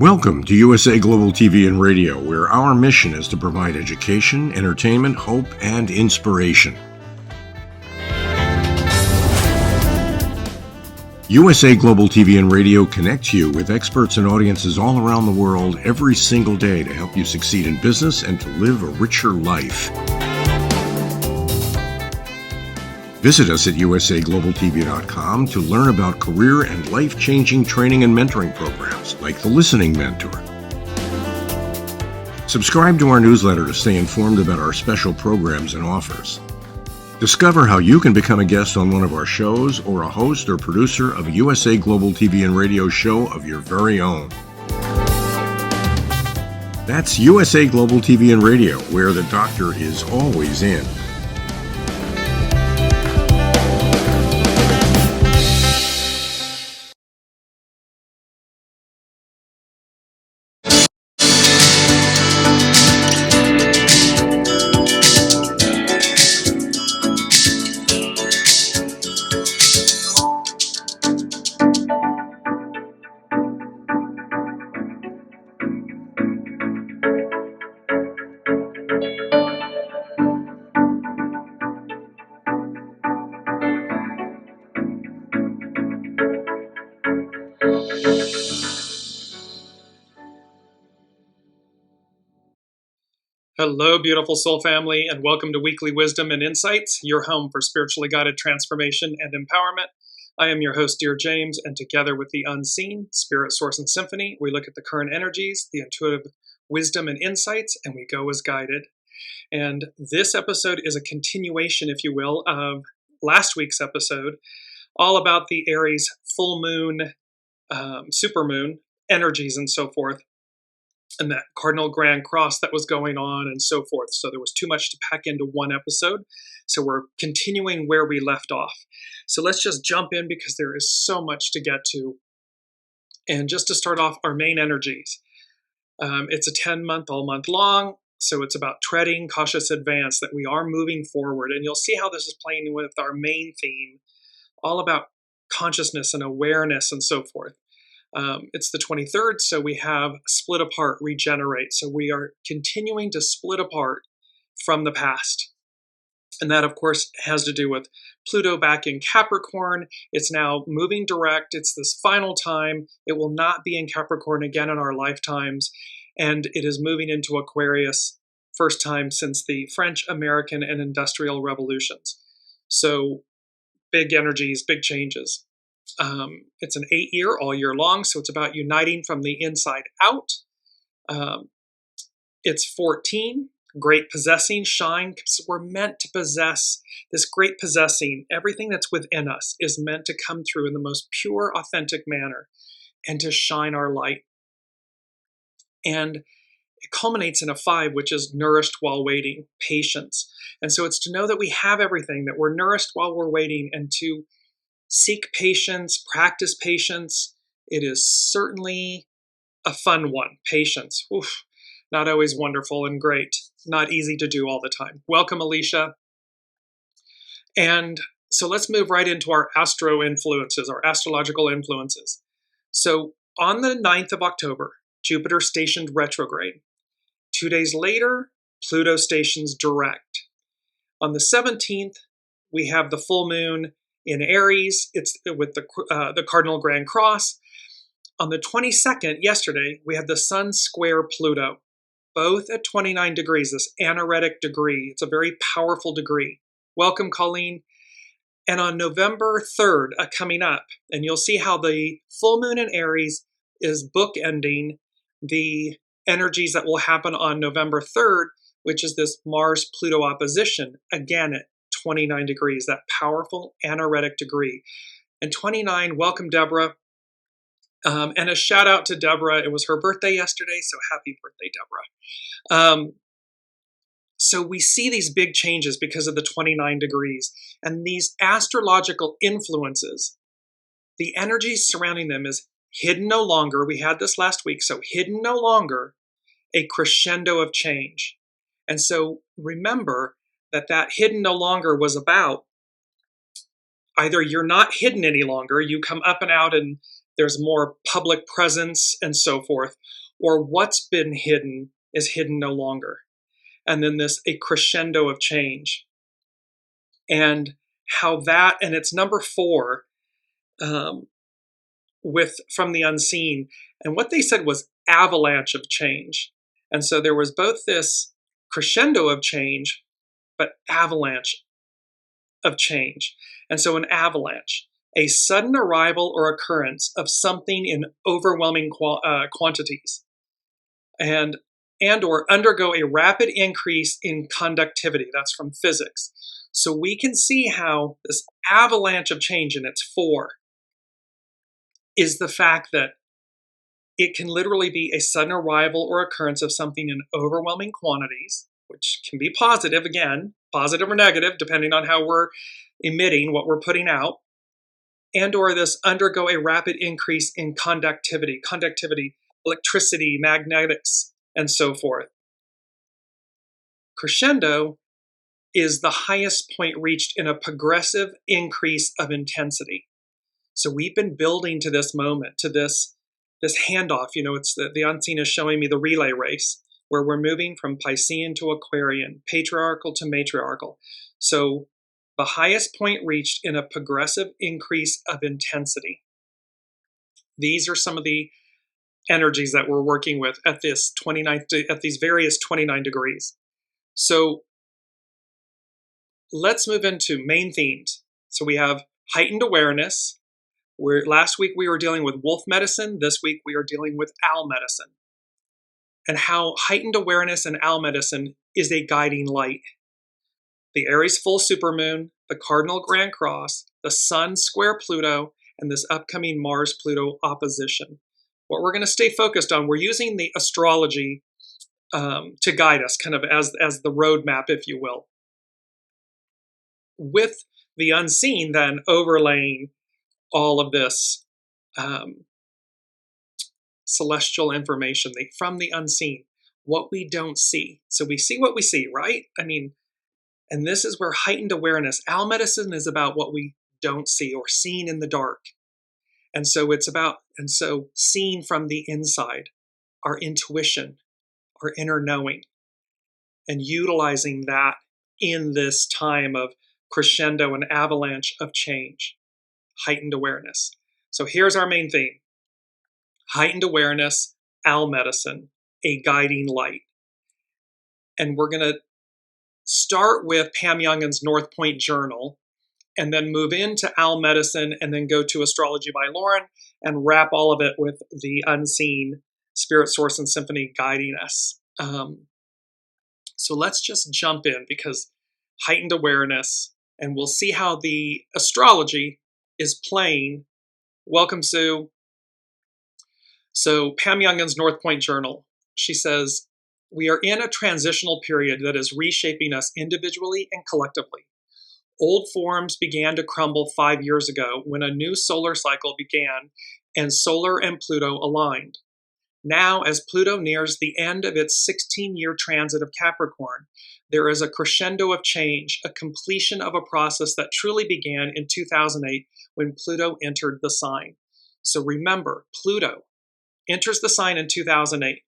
Welcome to USA Global TV and Radio, where our mission is to provide education, entertainment, hope, and inspiration. USA Global TV and Radio connects you with experts and audiences all around the world every single day to help you succeed in business and to live a richer life. Visit us at usaglobaltv.com to learn about career and life-changing training and mentoring programs like the Listening Mentor. Subscribe to our newsletter to stay informed about our special programs and offers. Discover how you can become a guest on one of our shows or a host or producer of a USA Global TV and Radio show of your very own. That's USA Global TV and Radio, where the doctor is always in. Hello, beautiful soul family, and welcome to Weekly Wisdom and Insights, your home for spiritually guided transformation and empowerment. I am your host, Dearjames, and together with the unseen, Spirit, Source, and Symphony, we look at the current energies, the intuitive wisdom and insights, and we go as guided. And this episode is a continuation, if you will, of last week's episode, all about the Aries full moon, supermoon energies and so forth, and that cardinal grand cross that was going on and so forth. So there was too much to pack into one episode. So we're continuing where we left off. So let's just jump in because there is so much to get to. And just to start off, our main energies. It's a 10-month, all month long. So it's about treading cautious advance, that we are moving forward. And you'll see how this is playing with our main theme, all about consciousness and awareness and so forth. It's the 23rd, so we have split apart, regenerate. So we are continuing to split apart from the past. And that, of course, has to do with Pluto back in Capricorn. It's now moving direct. It's this final time. It will not be in Capricorn again in our lifetimes. And it is moving into Aquarius, first time since the French, American, and Industrial Revolutions. So big energies, big changes. It's an 8-year, all year long, so it's about uniting from the inside out. It's 14, great possessing, shine, because we're meant to possess this great possessing. Everything that's within us is meant to come through in the most pure, authentic manner and to shine our light. And it culminates in a 5, which is nourished while waiting, patience. And so it's to know that we have everything, that we're nourished while we're waiting, and to seek patience, practice patience. It is certainly a fun one. Patience. Oof, not always wonderful and great. Not easy to do all the time. Welcome, Alicia. And so let's move right into our astro influences, our astrological influences. So on the 9th of October, Jupiter stationed retrograde. 2 days later, Pluto stations direct. On the 17th, we have the full moon in Aries. It's with the cardinal grand cross. On the 22nd, yesterday, we had the Sun square Pluto, both at 29 degrees, this anaretic degree. It's a very powerful degree. Welcome, Colleen. And on November 3rd, coming up, and you'll see how the full moon in Aries is bookending the energies that will happen on November 3rd, which is this Mars-Pluto opposition, again at 29 degrees, that powerful anaretic degree. And 29, welcome, Deborah. And a shout out to Deborah. It was her birthday yesterday, so happy birthday, Deborah. So we see these big changes because of the 29 degrees. And these astrological influences, the energy surrounding them is hidden no longer. We had this last week, so hidden no longer, a crescendo of change. And so remember, that hidden no longer was about either you're not hidden any longer, you come up and out and there's more public presence and so forth, or what's been hidden is hidden no longer. And then a crescendo of change. And how that, and it's number 4, from the unseen. And what they said was avalanche of change. And so there was both this crescendo of change, but avalanche of change. And so an avalanche, a sudden arrival or occurrence of something in overwhelming quantities, and or undergo a rapid increase in conductivity. That's from physics. So we can see how this avalanche of change, in its 4, is the fact that it can literally be a sudden arrival or occurrence of something in overwhelming quantities, which can be positive, again, positive or negative, depending on how we're emitting, what we're putting out, and or this undergo a rapid increase in conductivity, electricity, magnetics, and so forth. Crescendo is the highest point reached in a progressive increase of intensity. So we've been building to this moment, to this handoff. It's the unseen is showing me the relay race, where we're moving from Piscean to Aquarian, patriarchal to matriarchal. So the highest point reached in a progressive increase of intensity. These are some of the energies that we're working with at these various 29 degrees. So let's move into main themes. So we have heightened awareness. Last week we were dealing with wolf medicine. This week we are dealing with owl medicine. And how heightened awareness and owl medicine is a guiding light. The Aries full supermoon, the cardinal grand cross, the sun square Pluto, and this upcoming Mars-Pluto opposition. What we're going to stay focused on, we're using the astrology to guide us, kind of as the roadmap, if you will. With the unseen then overlaying all of this celestial information from the unseen, what we don't see. So we see what we see, right? And this is where heightened awareness, owl medicine is about what we don't see or seen in the dark. And so seeing from the inside, our intuition, our inner knowing, and utilizing that in this time of crescendo and avalanche of change, heightened awareness. So here's our main theme: heightened awareness, owl medicine, a guiding light. And we're going to start with Pam Youngin's North Point Journal, and then move into owl medicine, and then go to Astrology by Lauren, and wrap all of it with the unseen, spirit, source, and symphony guiding us. So let's just jump in, because heightened awareness, and we'll see how the astrology is playing. Welcome, Sue. So Pam Youngin's North Point Journal, she says, we are in a transitional period that is reshaping us individually and collectively. Old forms began to crumble 5 years ago when a new solar cycle began and Solar and Pluto aligned. Now, as Pluto nears the end of its 16-year transit of Capricorn, there is a crescendo of change, a completion of a process that truly began in 2008 when Pluto entered the sign. So remember, Pluto enters the sign in 2008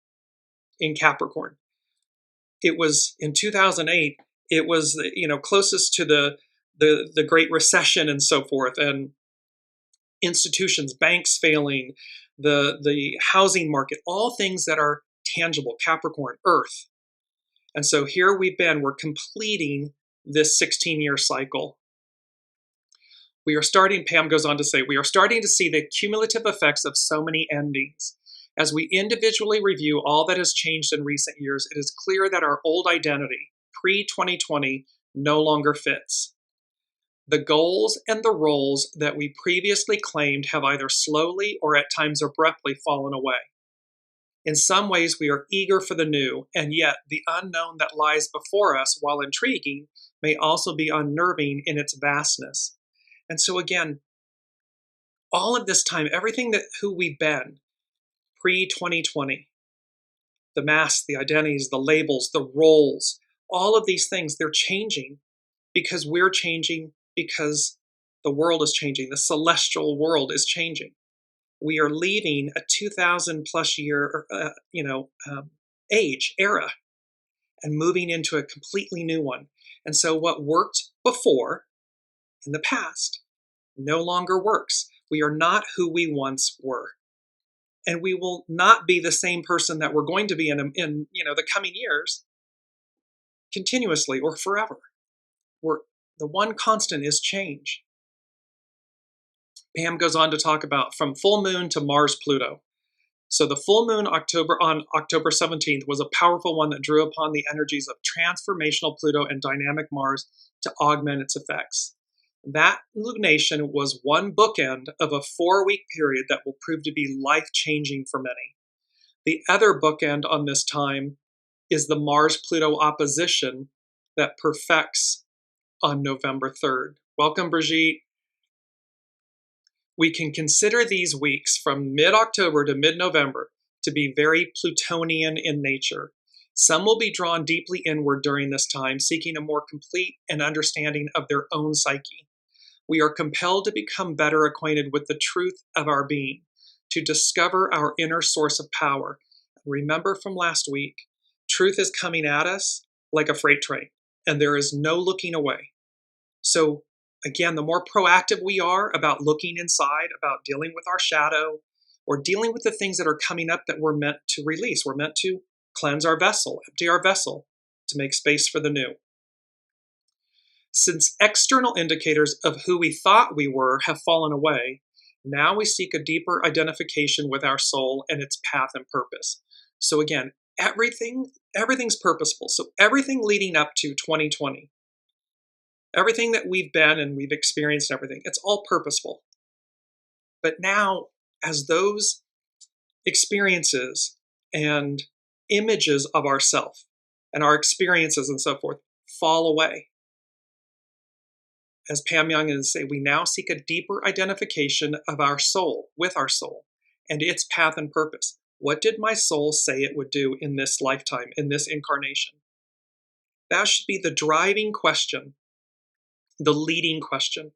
in Capricorn. It was in 2008, it was, closest to the Great Recession and so forth, and institutions, banks failing, the housing market, all things that are tangible, Capricorn, Earth. And so here we're completing this 16-year cycle. Pam goes on to say, we are starting to see the cumulative effects of so many endings. As we individually review all that has changed in recent years, it is clear that our old identity, pre-2020, no longer fits. The goals and the roles that we previously claimed have either slowly or at times abruptly fallen away. In some ways, we are eager for the new, and yet the unknown that lies before us, while intriguing, may also be unnerving in its vastness. And so again, all of this time, who we've been, pre-2020, the masks, the identities, the labels, the roles, all of these things, they're changing because we're changing, because the world is changing. The celestial world is changing. We are leaving a 2,000 plus year, era, and moving into a completely new one. And so what worked before in the past no longer works. We are not who we once were. And we will not be the same person that we're going to be in the coming years continuously or forever. The one constant is change. Pam goes on to talk about from full moon to Mars Pluto. So the full moon on October 17th was a powerful one that drew upon the energies of transformational Pluto and dynamic Mars to augment its effects. That lunation was one bookend of a 4-week period that will prove to be life-changing for many. The other bookend on this time is the Mars-Pluto opposition that perfects on November 3rd. Welcome, Brigitte. We can consider these weeks from mid-October to mid-November to be very Plutonian in nature. Some will be drawn deeply inward during this time, seeking a more complete and understanding of their own psyche. We are compelled to become better acquainted with the truth of our being, to discover our inner source of power. Remember from last week, truth is coming at us like a freight train, and there is no looking away. So again, the more proactive we are about looking inside, about dealing with our shadow, or dealing with the things that are coming up that we're meant to release. We're meant to cleanse our vessel, empty our vessel, to make space for the new. Since external indicators of who we thought we were have fallen away, now we seek a deeper identification with our soul and its path and purpose. So again, everything's purposeful. So everything leading up to 2020, everything that we've been and we've experienced, everything, it's all purposeful. But now, as those experiences and images of ourself and our experiences and so forth fall away, as Pam Young would say, we now seek a deeper identification of our soul, with our soul, and its path and purpose. What did my soul say it would do in this lifetime, in this incarnation? That should be the driving question, the leading question,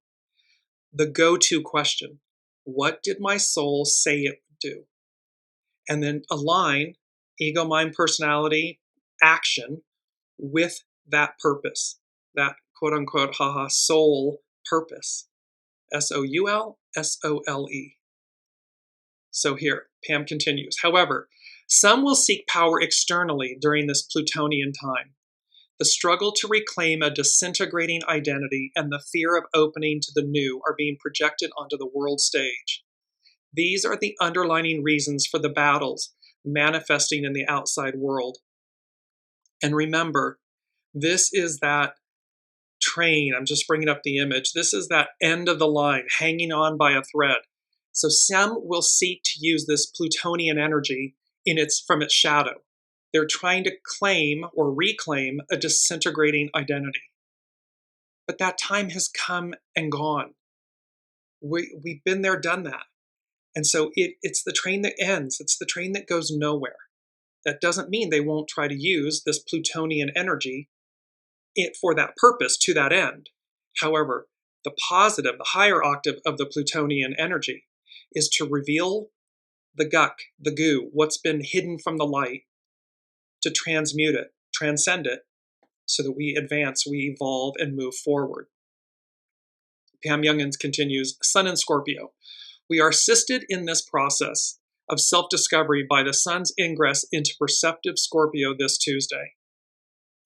the go-to question. What did my soul say it would do? And then align ego, mind, personality, action with that purpose, that quote-unquote, soul purpose. S-O-U-L-S-O-L-E. So here, Pam continues. However, some will seek power externally during this Plutonian time. The struggle to reclaim a disintegrating identity and the fear of opening to the new are being projected onto the world stage. These are the underlying reasons for the battles manifesting in the outside world. And remember, this is that train. I'm just bringing up the image. This is that end of the line, hanging on by a thread. So some will seek to use this Plutonian energy from its shadow. They're trying to claim or reclaim a disintegrating identity. But that time has come and gone. We've been there, done that. And so it's the train that ends. It's the train that goes nowhere. That doesn't mean they won't try to use this Plutonian energy for that purpose, to that end. However, the positive, the higher octave of the Plutonian energy is to reveal the guck, the goo, what's been hidden from the light, to transmute it, transcend it, so that we advance, we evolve, and move forward. Pam Youngins continues, Sun in Scorpio. We are assisted in this process of self-discovery by the Sun's ingress into perceptive Scorpio this Tuesday.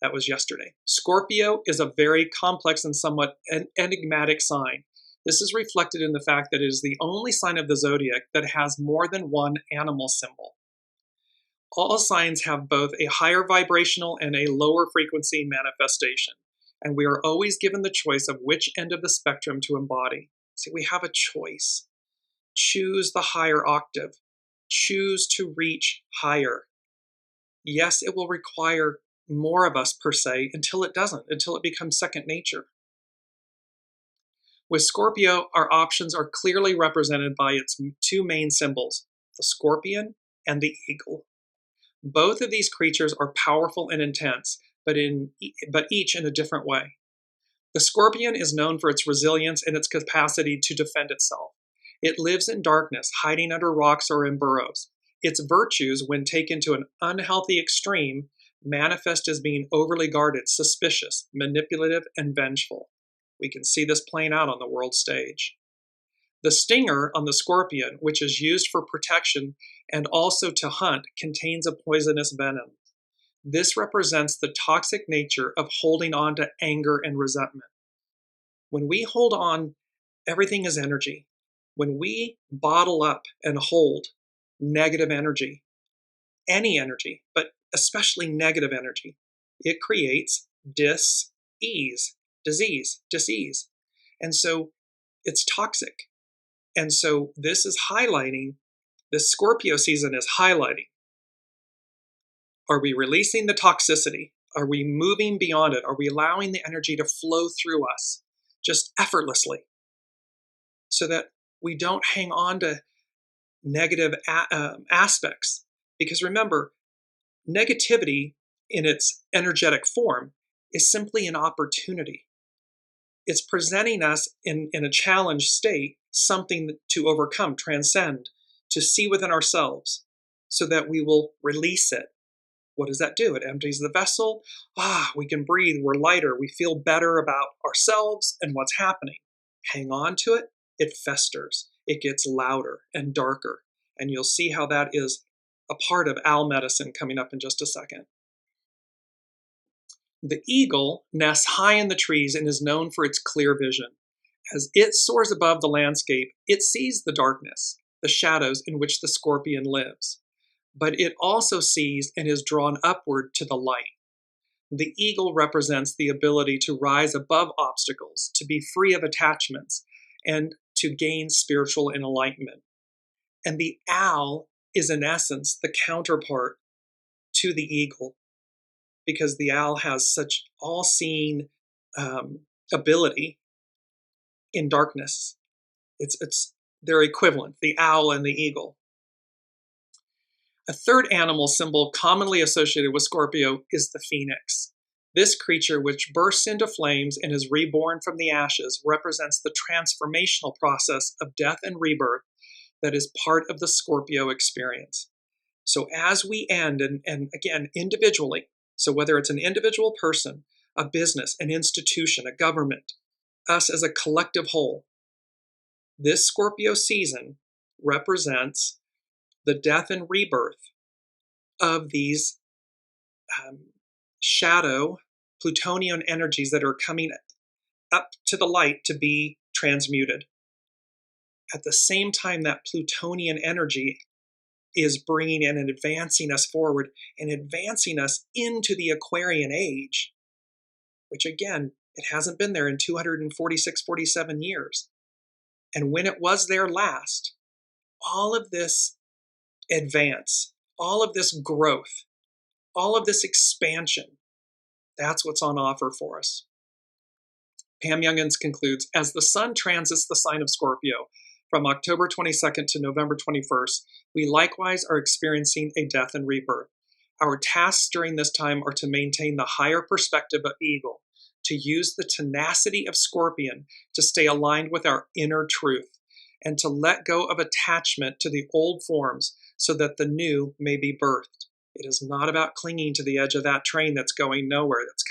That was yesterday. Scorpio is a very complex and somewhat enigmatic sign. This is reflected in the fact that it is the only sign of the zodiac that has more than one animal symbol. All signs have both a higher vibrational and a lower frequency manifestation, and we are always given the choice of which end of the spectrum to embody. See, we have a choice. Choose the higher octave. Choose to reach higher. Yes, it will require more of us per se until it doesn't, until it becomes second nature. With Scorpio, our options are clearly represented by its two main symbols, the scorpion and the eagle. Both of these creatures are powerful and intense, but each in a different way. The scorpion is known for its resilience and its capacity to defend itself. It lives in darkness, hiding under rocks or in burrows. Its virtues, when taken to an unhealthy extreme, manifest as being overly guarded, suspicious, manipulative, and vengeful. We can see this playing out on the world stage. The stinger on the scorpion, which is used for protection and also to hunt, contains a poisonous venom. This represents the toxic nature of holding on to anger and resentment. When we hold on, everything is energy. When we bottle up and hold negative energy, any energy, but especially negative energy, it creates dis-ease, disease. And so it's toxic. And so this is highlighting, this Scorpio season is highlighting. Are we releasing the toxicity? Are we moving beyond it? Are we allowing the energy to flow through us just effortlessly so that we don't hang on to negative aspects? Because remember, negativity in its energetic form is simply an opportunity. It's presenting us in a challenged state something to overcome, transcend, to see within ourselves so that we will release it. What does that do? It empties the vessel. We can breathe. We're lighter. We feel better about ourselves and what's happening. Hang on to it. It festers. It gets louder and darker. And you'll see how that is a part of owl medicine coming up in just a second. The eagle nests high in the trees and is known for its clear vision. As it soars above the landscape, it sees the darkness, the shadows in which the scorpion lives. But it also sees and is drawn upward to the light. The eagle represents the ability to rise above obstacles, to be free of attachments, and to gain spiritual enlightenment. And the owl is, in essence, the counterpart to the eagle, because the owl has such all-seeing ability in darkness. It's their equivalent, the owl and the eagle. A third animal symbol commonly associated with Scorpio is the phoenix. This creature, which bursts into flames and is reborn from the ashes, represents the transformational process of death and rebirth that is part of the Scorpio experience. So as we end, and again, individually, so whether it's an individual person, a business, an institution, a government, us as a collective whole, this Scorpio season represents the death and rebirth of these shadow Plutonian energies that are coming up to the light to be transmuted. At the same time, that Plutonian energy is bringing in and advancing us forward and advancing us into the Aquarian age, which again, it hasn't been there in 246, 47 years. And when it was there last, all of this advance, all of this growth, all of this expansion, that's what's on offer for us. Pam Youngins concludes, as the sun transits the sign of Scorpio from October 22nd to November 21st, we likewise are experiencing a death and rebirth. Our tasks during this time are to maintain the higher perspective of Eagle, to use the tenacity of Scorpion to stay aligned with our inner truth, and to let go of attachment to the old forms so that the new may be birthed. It is not about clinging to the edge of that train that's going nowhere, that's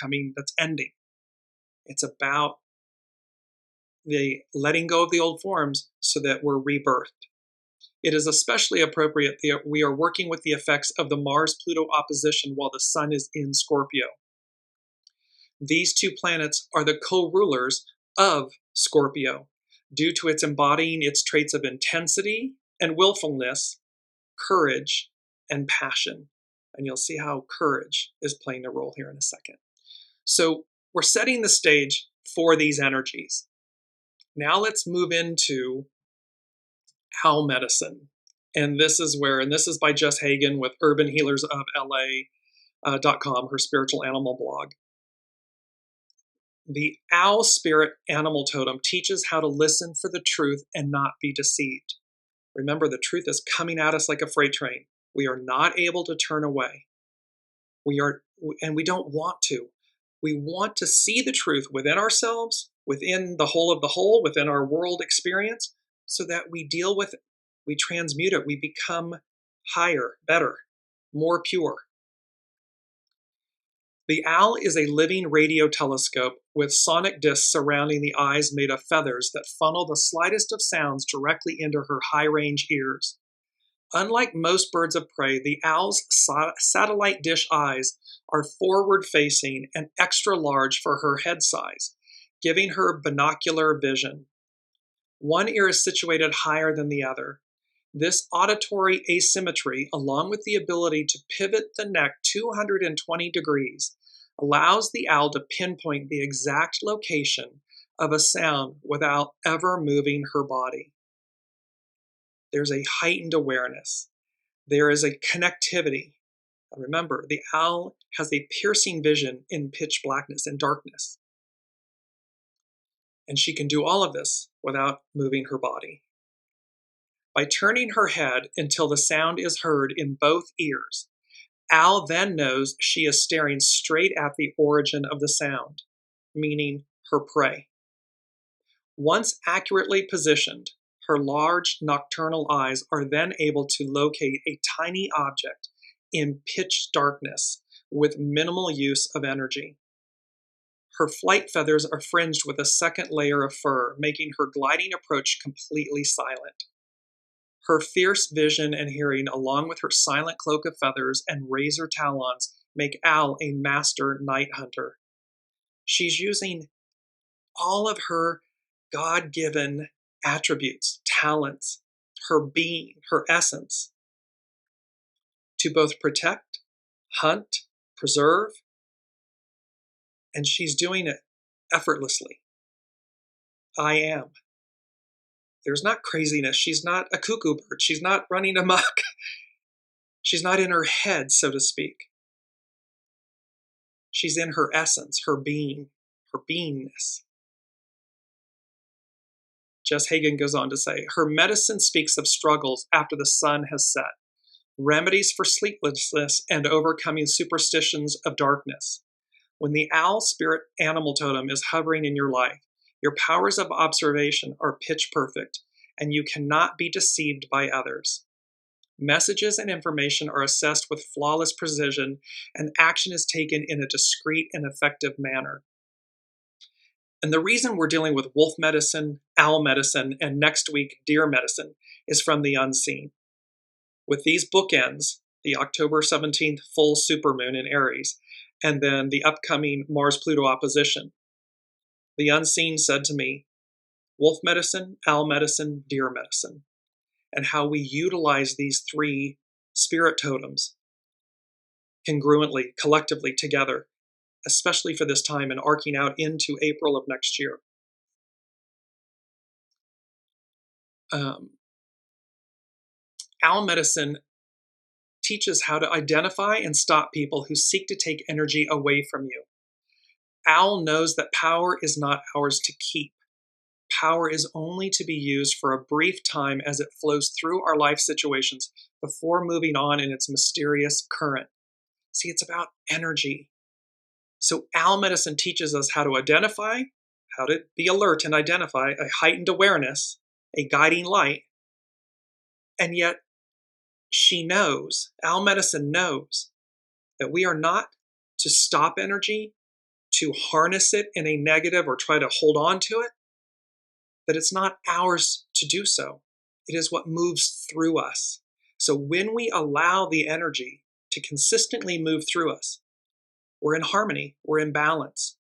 ending. It's about the letting go of the old forms so that we're rebirthed. It is especially appropriate that we are working with the effects of the Mars-Pluto opposition while the Sun is in Scorpio. These two planets are the co-rulers of Scorpio due to its embodying its traits of intensity and willfulness, courage, and passion. And you'll see how courage is playing a role here in a second. So we're setting the stage for these energies. Now let's move into owl medicine. And this is by Jess Hagen with urbanhealersofla.com, her spiritual animal blog. The owl spirit animal totem teaches how to listen for the truth and not be deceived. Remember, the truth is coming at us like a freight train. We are not able to turn away. We don't want to. We want to see the truth within ourselves, within the whole of the whole, within our world experience, so that we deal with it, we transmute it, we become higher, better, more pure. The owl is a living radio telescope with sonic discs surrounding the eyes made of feathers that funnel the slightest of sounds directly into her high-range ears. Unlike most birds of prey, the owl's satellite dish eyes are forward-facing and extra large for her head size, giving her binocular vision. One ear is situated higher than the other. This auditory asymmetry, along with the ability to pivot the neck 220 degrees, allows the owl to pinpoint the exact location of a sound without ever moving her body. There's a heightened awareness. There is a connectivity. Remember, the owl has a piercing vision in pitch blackness and darkness. And she can do all of this without moving her body. By turning her head until the sound is heard in both ears, owl then knows she is staring straight at the origin of the sound, meaning her prey. Once accurately positioned, her large nocturnal eyes are then able to locate a tiny object in pitch darkness with minimal use of energy. Her flight feathers are fringed with a second layer of fur, making her gliding approach completely silent. Her fierce vision and hearing, along with her silent cloak of feathers and razor talons, make Owl a master night hunter. She's using all of her God-given attributes, talents, her being, her essence, to both protect, hunt, preserve, and she's doing it effortlessly. I am. There's not craziness. She's not a cuckoo bird. She's not running amok. She's not in her head, so to speak. She's in her essence, her being, her beingness. Jess Hagen goes on to say, her medicine speaks of struggles after the sun has set, remedies for sleeplessness and overcoming superstitions of darkness. When the owl spirit animal totem is hovering in your life, your powers of observation are pitch perfect, and you cannot be deceived by others. Messages and information are assessed with flawless precision, and action is taken in a discreet and effective manner. And the reason we're dealing with wolf medicine, owl medicine, and next week deer medicine is from the unseen. With these bookends, the October 17th full supermoon in Aries, and then the upcoming Mars-Pluto opposition, the unseen said to me, wolf medicine, owl medicine, deer medicine, and how we utilize these three spirit totems congruently, collectively, together, especially for this time and arcing out into April of next year. Owl medicine teaches how to identify and stop people who seek to take energy away from you. Owl knows that power is not ours to keep. Power is only to be used for a brief time as it flows through our life situations before moving on in its mysterious current. See, it's about energy. So owl medicine teaches us how to identify, how to be alert and identify a heightened awareness, a guiding light, and yet she knows, owl medicine knows, that we are not to stop energy, to harness it in a negative or try to hold on to it, that it's not ours to do so. It is what moves through us. So when we allow the energy to consistently move through us, we're in harmony, we're in balance,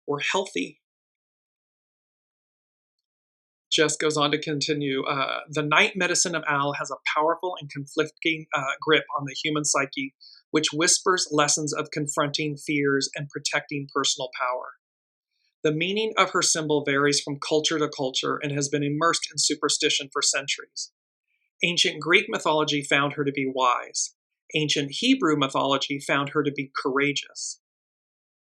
we're healthy. Jess goes on to continue, the night medicine of owl has a powerful and conflicting grip on the human psyche, which whispers lessons of confronting fears and protecting personal power. The meaning of her symbol varies from culture to culture and has been immersed in superstition for centuries. Ancient Greek mythology found her to be wise. Ancient Hebrew mythology found her to be courageous.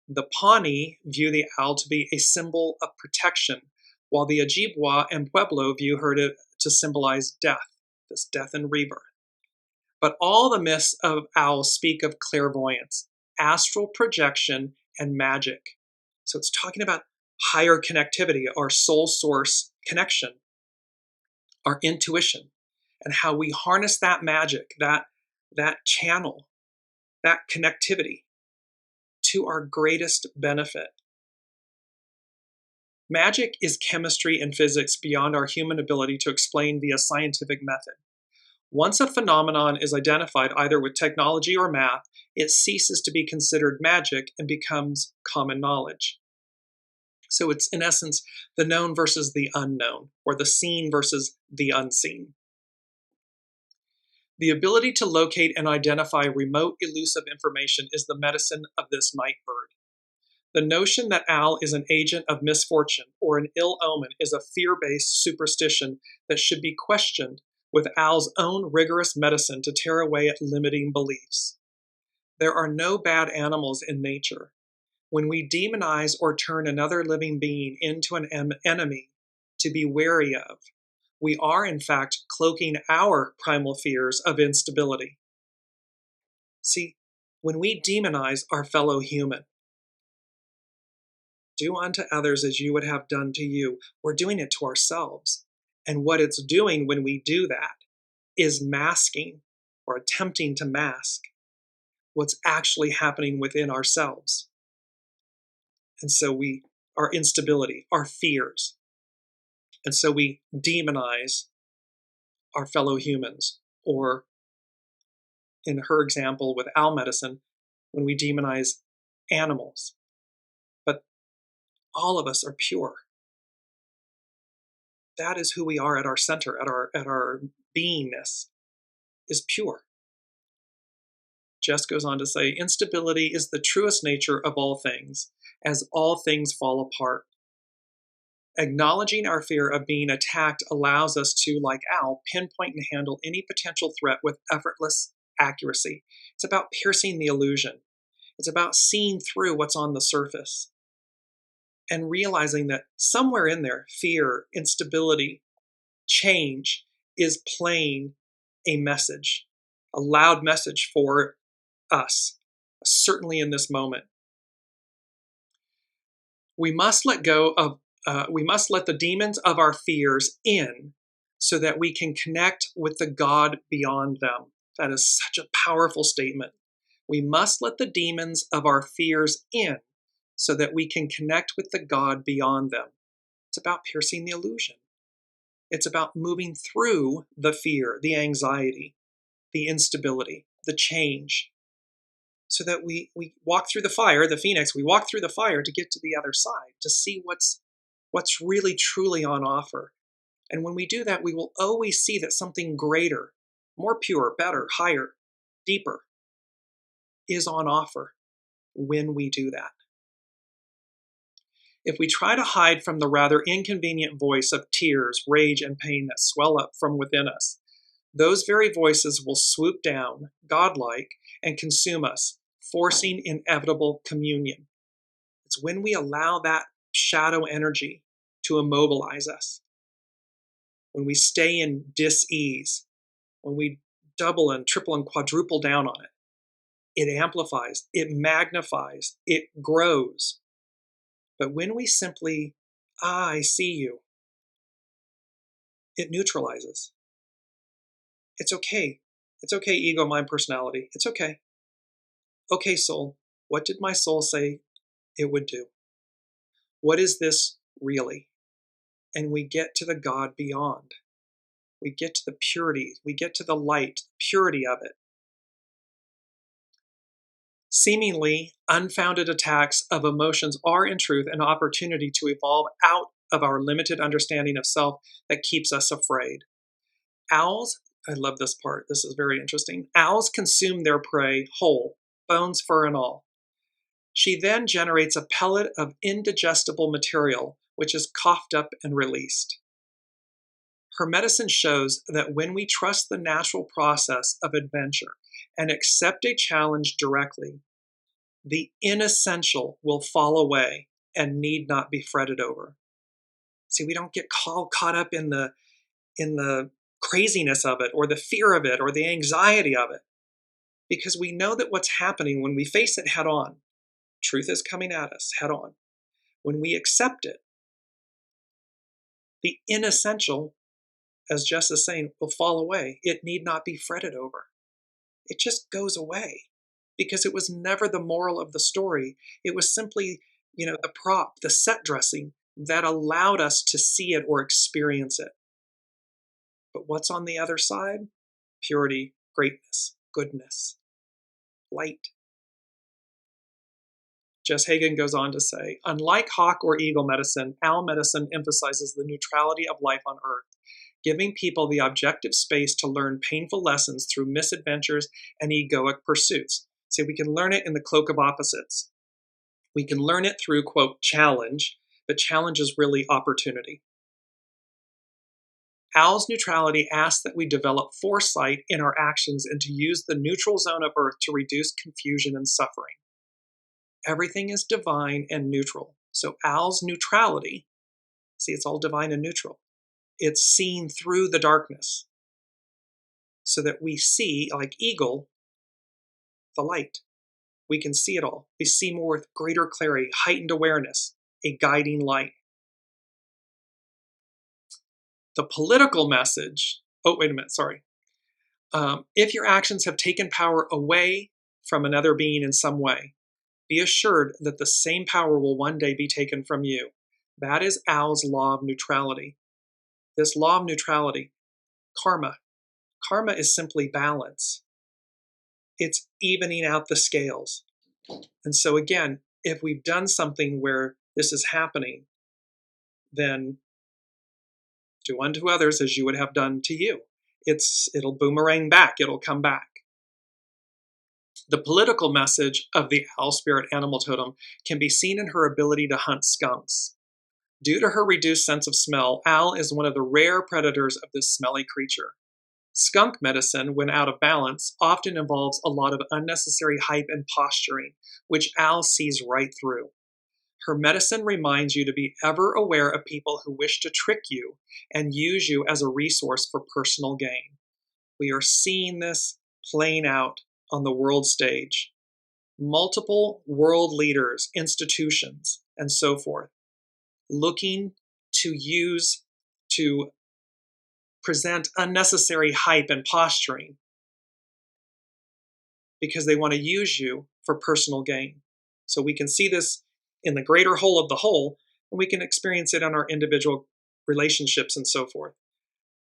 The Pawnee view the owl to be a symbol of protection, while the Ojibwa and Pueblo view her to symbolize death, this death and rebirth. But all the myths of owls speak of clairvoyance, astral projection, and magic. So it's talking about higher connectivity, our soul source connection. our intuition, and how we harness that magic, that channel, that connectivity to our greatest benefit. Magic is chemistry and physics beyond our human ability to explain via scientific method. Once a phenomenon is identified either with technology or math, it ceases to be considered magic and becomes common knowledge. So it's, in essence, the known versus the unknown, or the seen versus the unseen. The ability to locate and identify remote, elusive information is the medicine of this night bird. The notion that owl is an agent of misfortune or an ill omen is a fear-based superstition that should be questioned with owl's own rigorous medicine to tear away at limiting beliefs. There are no bad animals in nature. When we demonize or turn another living being into an enemy to be wary of, we are in fact cloaking our primal fears of instability. See, when we demonize our fellow human, do unto others as you would have done to you, we're doing it to ourselves. And what it's doing when we do that is masking or attempting to mask what's actually happening within ourselves. And so our instability, our fears. And so we demonize our fellow humans, or in her example with owl medicine, when we demonize animals. But all of us are pure. That is who we are at our center, at our beingness, is pure. Jess goes on to say, instability is the truest nature of all things, as all things fall apart. Acknowledging our fear of being attacked allows us to, like owl, pinpoint and handle any potential threat with effortless accuracy. It's about piercing the illusion. It's about seeing through what's on the surface and realizing that somewhere in there, fear, instability, change is playing a message, a loud message for us, certainly in this moment. We must let the demons of our fears in so that we can connect with the God beyond them. That is such a powerful statement. We must let the demons of our fears in so that we can connect with the God beyond them. It's about piercing the illusion. It's about moving through the fear, the anxiety, the instability, the change, so that we walk through the fire, the phoenix, we walk through the fire to get to the other side, to see what's really truly on offer. And when we do that, we will always see that something greater, more pure, better, higher, deeper is on offer when we do that. If we try to hide from the rather inconvenient voice of tears, rage, and pain that swell up from within us, those very voices will swoop down, godlike, and consume us, forcing inevitable communion. It's when we allow that shadow energy to immobilize us, when we stay in dis-ease, when we double and triple and quadruple down on it, it amplifies, it magnifies, it grows. But when we simply, I see you, it neutralizes. It's okay. It's okay, ego, mind, personality. It's okay. Okay, soul, what did my soul say it would do? What is this really? And we get to the God beyond. We get to the purity. We get to the light, purity of it. Seemingly unfounded attacks of emotions are, in truth, an opportunity to evolve out of our limited understanding of self that keeps us afraid. Owls, I love this part, this is very interesting. Owls consume their prey whole, bones, fur, and all. She then generates a pellet of indigestible material, which is coughed up and released. Her medicine shows that when we trust the natural process of adventure and accept a challenge directly, the inessential will fall away and need not be fretted over. See, we don't get caught up in the craziness of it, or the fear of it, or the anxiety of it, because we know that what's happening when we face it head on, truth is coming at us head on. When we accept it, the inessential as Jess is saying, will fall away. It need not be fretted over. It just goes away because it was never the moral of the story. It was simply, the prop, the set dressing that allowed us to see it or experience it. But what's on the other side? Purity, greatness, goodness, light. Jess Hagen goes on to say, unlike hawk or eagle medicine, owl medicine emphasizes the neutrality of life on Earth, giving people the objective space to learn painful lessons through misadventures and egoic pursuits. So we can learn it in the cloak of opposites. We can learn it through, quote, challenge, but challenge is really opportunity. Owl's neutrality asks that we develop foresight in our actions and to use the neutral zone of Earth to reduce confusion and suffering. Everything is divine and neutral. So Owl's neutrality, see, it's all divine and neutral. It's seen through the darkness so that we see, like eagle, the light. We can see it all. We see more with greater clarity, heightened awareness, a guiding light. The political message, if your actions have taken power away from another being in some way, be assured that the same power will one day be taken from you. That is Owl's law of neutrality. This law of neutrality, karma. Karma is simply balance. It's evening out the scales. And so again, if we've done something where this is happening, then do unto others as you would have done to you. It'll boomerang back. It'll come back. The political message of the owl spirit animal totem can be seen in her ability to hunt skunks. Due to her reduced sense of smell, owl is one of the rare predators of this smelly creature. Skunk medicine, when out of balance, often involves a lot of unnecessary hype and posturing, which owl sees right through. Her medicine reminds you to be ever aware of people who wish to trick you and use you as a resource for personal gain. We are seeing this playing out on the world stage. Multiple world leaders, institutions, and so forth, looking to present unnecessary hype and posturing because they want to use you for personal gain. So we can see this in the greater whole of the whole, and we can experience it in our individual relationships and so forth.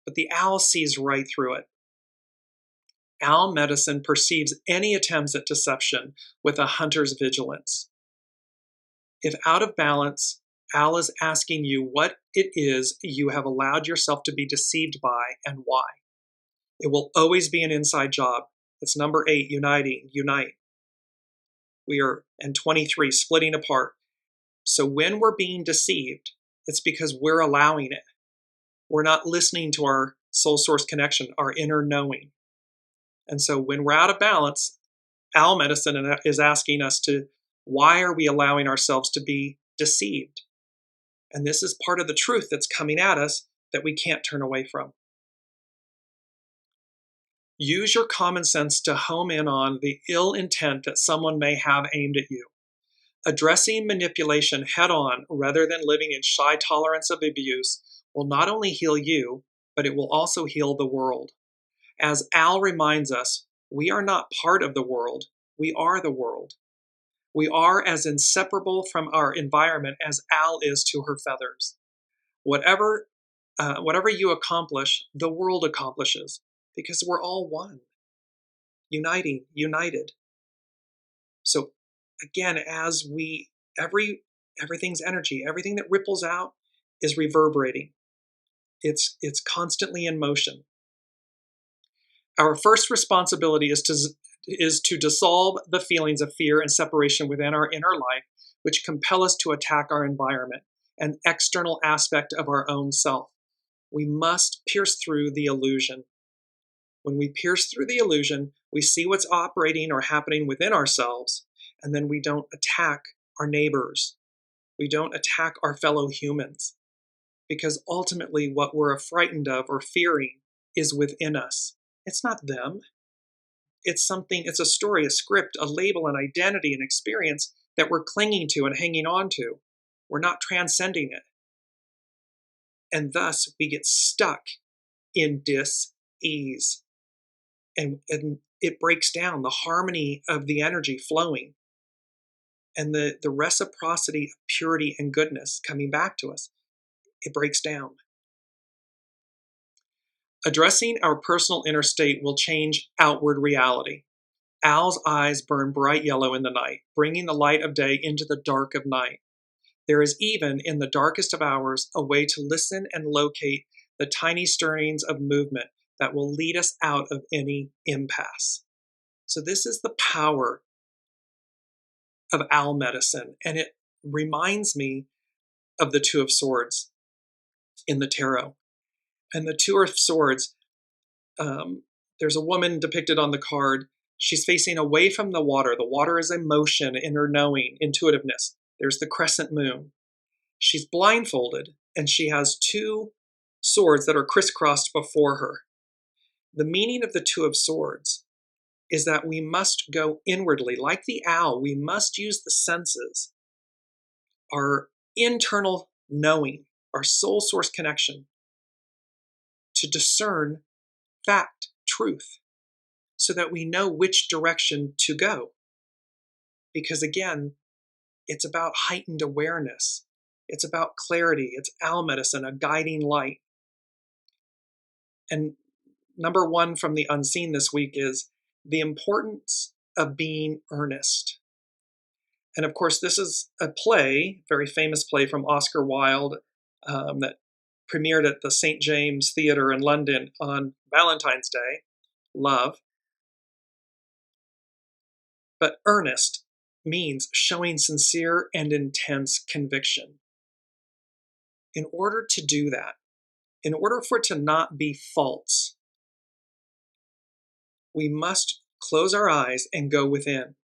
But the owl sees right through it. Owl medicine perceives any attempts at deception with a hunter's vigilance. If out of balance, owl is asking you what it is you have allowed yourself to be deceived by and why. It will always be an inside job. It's number 8, unite. We are, and 23, splitting apart. So when we're being deceived, it's because we're allowing it. We're not listening to our soul source connection, our inner knowing. And so when we're out of balance, owl medicine is asking us why are we allowing ourselves to be deceived? And this is part of the truth that's coming at us that we can't turn away from. Use your common sense to home in on the ill intent that someone may have aimed at you. Addressing manipulation head on rather than living in shy tolerance of abuse will not only heal you, but it will also heal the world. As Al reminds us, we are not part of the world, we are the world. We are as inseparable from our environment as Al is to her feathers. Whatever you accomplish, the world accomplishes, because we're all one, united. So again, as everything's energy, everything that ripples out is reverberating. It's constantly in motion. Our first responsibility is to dissolve the feelings of fear and separation within our inner life, which compel us to attack our environment, an external aspect of our own self. We must pierce through the illusion. When we pierce through the illusion, we see what's operating or happening within ourselves, and then we don't attack our neighbors. We don't attack our fellow humans, because ultimately what we're frightened of or fearing is within us. It's not them. It's a story, a script, a label, an identity, an experience that we're clinging to and hanging on to. We're not transcending it. And thus we get stuck in dis-ease. And it breaks down the harmony of the energy flowing and the reciprocity of purity and goodness coming back to us. It breaks down. Addressing our personal inner state will change outward reality. Owl's eyes burn bright yellow in the night, bringing the light of day into the dark of night. There is even, in the darkest of hours, a way to listen and locate the tiny stirrings of movement that will lead us out of any impasse. So this is the power of owl medicine, and it reminds me of the Two of Swords in the tarot. And the Two of Swords, there's a woman depicted on the card. She's facing away from the water. The water is emotion, inner knowing, intuitiveness. There's the crescent moon. She's blindfolded, and she has two swords that are crisscrossed before her. The meaning of the Two of Swords is that we must go inwardly. Like the owl, we must use the senses, our internal knowing, our soul source connection, to discern fact, truth, so that we know which direction to go. Because again, it's about heightened awareness. It's about clarity. It's owl medicine, a guiding light. And number one from the unseen this week is the importance of being earnest. And of course, this is a play, very famous play from Oscar Wilde, that premiered at the St. James Theatre in London on Valentine's Day, Love. But earnest means showing sincere and intense conviction. In order to do that, in order for it to not be false, we must close our eyes and go within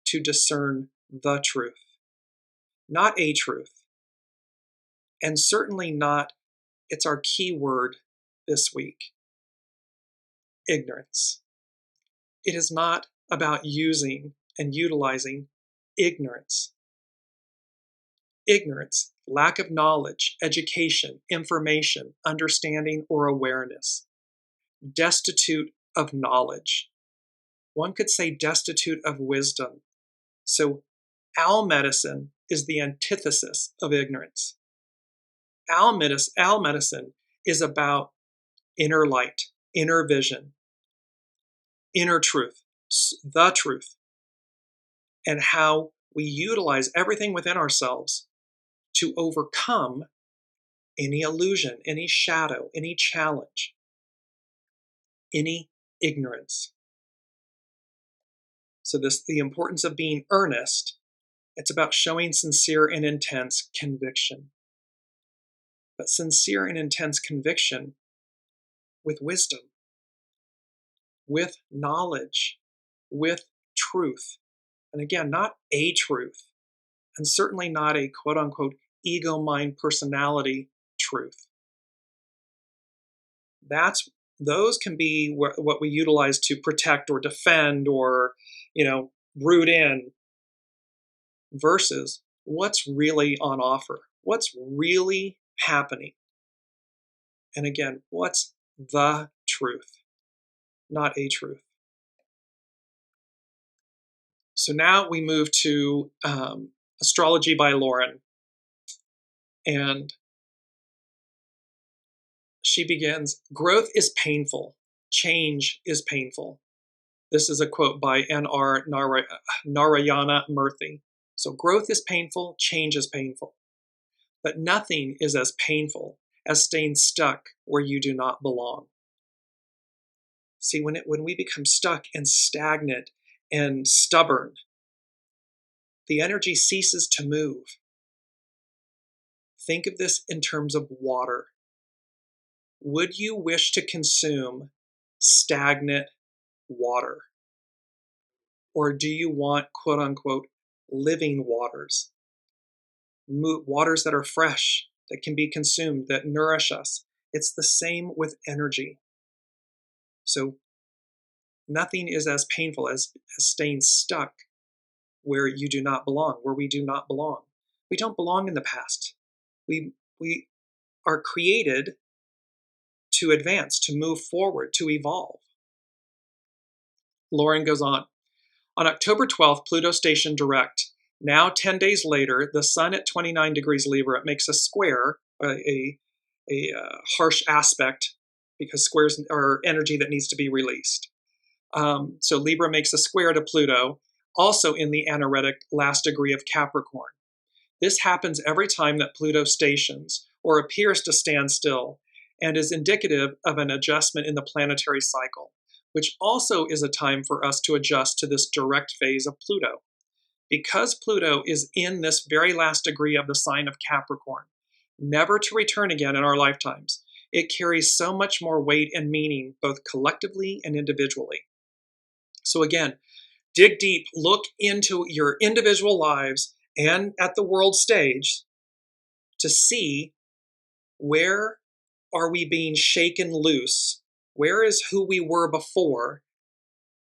to discern the truth, not a truth, and certainly not, it's our key word this week, ignorance. It is not about using and utilizing ignorance. Ignorance, lack of knowledge, education, information, understanding, or awareness. Destitute of knowledge. One could say destitute of wisdom. So owl medicine is the antithesis of ignorance. Owl medicine is about inner light, inner vision, inner truth, the truth, and how we utilize everything within ourselves to overcome any illusion, any shadow, any challenge, any ignorance. So the importance of being earnest, it's about showing sincere and intense conviction. But sincere and intense conviction with wisdom, with knowledge, with truth. And again, not a truth, and certainly not a quote-unquote ego mind personality truth. Those can be what we utilize to protect or defend or, root in, versus what's really on offer, what's really happening. And again, what's the truth, not a truth. So now we move to Astrology by Lauren. And she begins, growth is painful. Change is painful. This is a quote by N.R. Narayana Murthy. So growth is painful, change is painful. But nothing is as painful as staying stuck where you do not belong. See, when we become stuck and stagnant and stubborn, the energy ceases to move. Think of this in terms of water. Would you wish to consume stagnant water? Or do you want, quote unquote, living waters? Waters that are fresh, that can be consumed, that nourish us. It's the same with energy. So nothing is as painful as staying stuck where you do not belong, where we do not belong. We don't belong in the past. We are created to advance, to move forward, to evolve. Lauren goes on October 12th, Pluto stationed direct. Now, 10 days later, the sun at 29 degrees Libra makes a square, a harsh aspect, because squares are energy that needs to be released. So Libra makes a square to Pluto, also in the anaretic last degree of Capricorn. This happens every time that Pluto stations or appears to stand still, and is indicative of an adjustment in the planetary cycle, which also is a time for us to adjust to this direct phase of Pluto. Because Pluto is in this very last degree of the sign of Capricorn, never to return again in our lifetimes, it carries so much more weight and meaning, both collectively and individually. So again, dig deep, look into your individual lives and at the world stage to see where are we being shaken loose? Where is who we were before?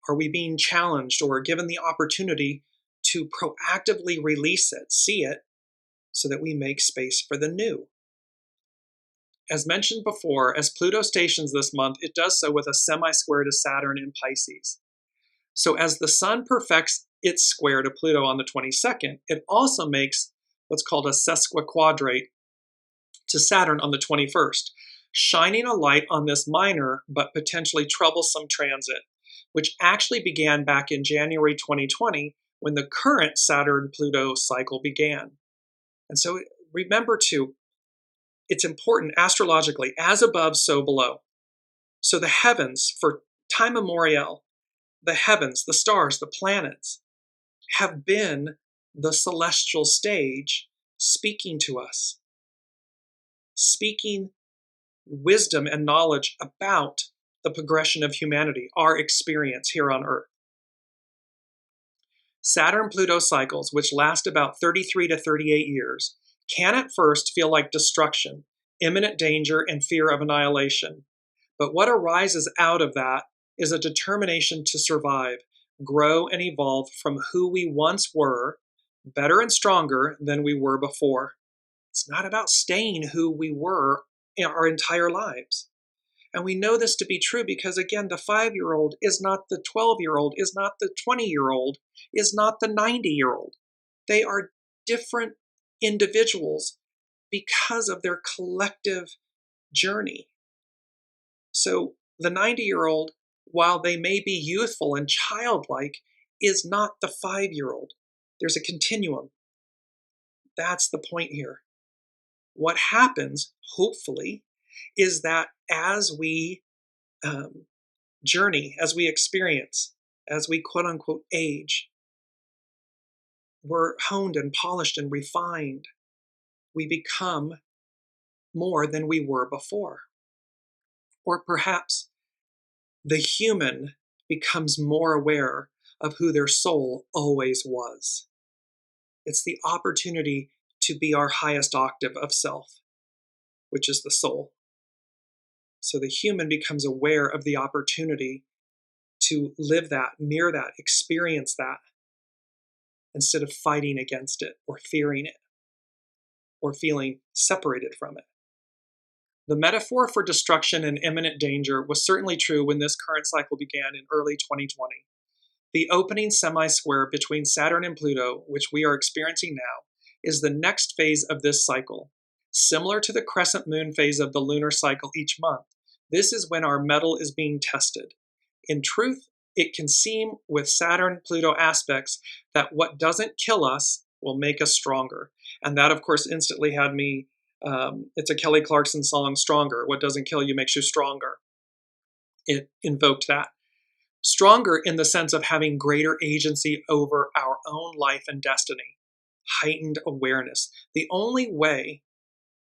Are we being challenged or given the opportunity to proactively release it, see it, so that we make space for the new? As mentioned before, as Pluto stations this month, it does so with a semi-square to Saturn in Pisces. So as the sun perfects its square to Pluto on the 22nd, it also makes what's called a sesquiquadrate to Saturn on the 21st, shining a light on this minor but potentially troublesome transit, which actually began back in January 2020 when the current Saturn-Pluto cycle began. And so remember too, it's important astrologically, as above, so below. So the heavens, for time immemorial, the heavens, the stars, the planets, have been the celestial stage speaking to us, speaking wisdom and knowledge about the progression of humanity, our experience here on Earth. Saturn-Pluto cycles, which last about 33 to 38 years, can at first feel like destruction, imminent danger, and fear of annihilation. But what arises out of that is a determination to survive, grow, and evolve from who we once were, better and stronger than we were before. It's not about staying who we were in our entire lives. And we know this to be true because, again, the 5-year-old is not the 12-year-old, is not the 20-year-old, is not the 90-year-old. They are different individuals because of their collective journey. So the 90-year-old, while they may be youthful and childlike, is not the 5-year-old. There's a continuum. That's the point here. What happens, hopefully, is that as we journey, as we experience, as we quote-unquote age, we're honed and polished and refined. We become more than we were before. Or perhaps the human becomes more aware of who their soul always was. It's the opportunity to be our highest octave of self, which is the soul. So the human becomes aware of the opportunity to live that, mirror that, experience that, instead of fighting against it or fearing it or feeling separated from it. The metaphor for destruction and imminent danger was certainly true when this current cycle began in early 2020. The opening semi-square between Saturn and Pluto, which we are experiencing now, is the next phase of this cycle. Similar to the crescent moon phase of the lunar cycle each month, this is when our mettle is being tested. In truth, it can seem with Saturn-Pluto aspects that what doesn't kill us will make us stronger. And that, of course, instantly had me, it's a Kelly Clarkson song, Stronger. What doesn't kill you makes you stronger. It invoked that. Stronger in the sense of having greater agency over our own life and destiny. Heightened awareness. The only way